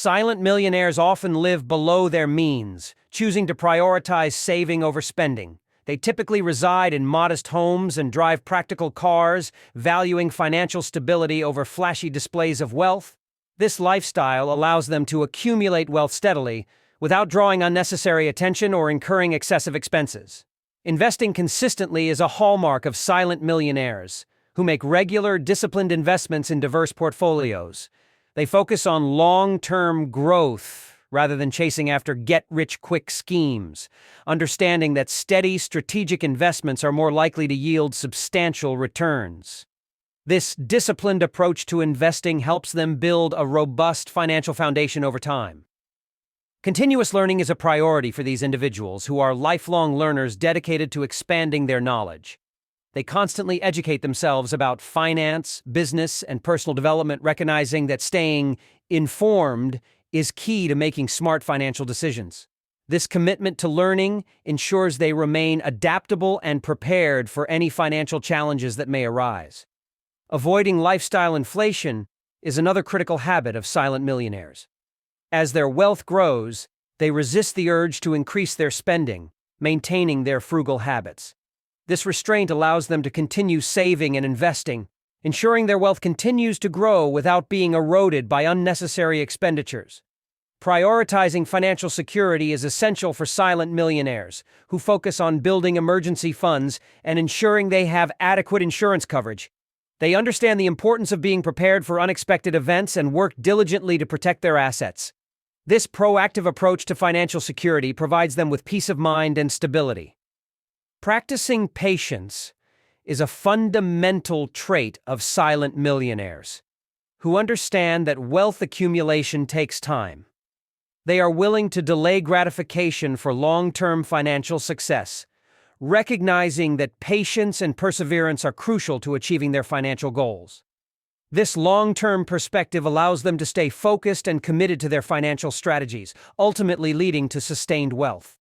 Silent millionaires often live below their means, choosing to prioritize saving over spending. They typically reside in modest homes and drive practical cars, valuing financial stability over flashy displays of wealth. This lifestyle allows them to accumulate wealth steadily, without drawing unnecessary attention or incurring excessive expenses. Investing consistently is a hallmark of silent millionaires, who make regular, disciplined investments in diverse portfolios. They focus on long-term growth rather than chasing after get-rich-quick schemes, understanding that steady, strategic investments are more likely to yield substantial returns. This disciplined approach to investing helps them build a robust financial foundation over time. Continuous learning is a priority for these individuals who are lifelong learners dedicated to expanding their knowledge. They constantly educate themselves about finance, business, and personal development, recognizing that staying informed is key to making smart financial decisions. This commitment to learning ensures they remain adaptable and prepared for any financial challenges that may arise. Avoiding lifestyle inflation is another critical habit of silent millionaires. As their wealth grows, they resist the urge to increase their spending, maintaining their frugal habits. This restraint allows them to continue saving and investing, ensuring their wealth continues to grow without being eroded by unnecessary expenditures. Prioritizing financial security is essential for silent millionaires, who focus on building emergency funds and ensuring they have adequate insurance coverage. They understand the importance of being prepared for unexpected events and work diligently to protect their assets. This proactive approach to financial security provides them with peace of mind and stability. Practicing patience is a fundamental trait of silent millionaires, who understand that wealth accumulation takes time. They are willing to delay gratification for long-term financial success, recognizing that patience and perseverance are crucial to achieving their financial goals. This long-term perspective allows them to stay focused and committed to their financial strategies, ultimately leading to sustained wealth.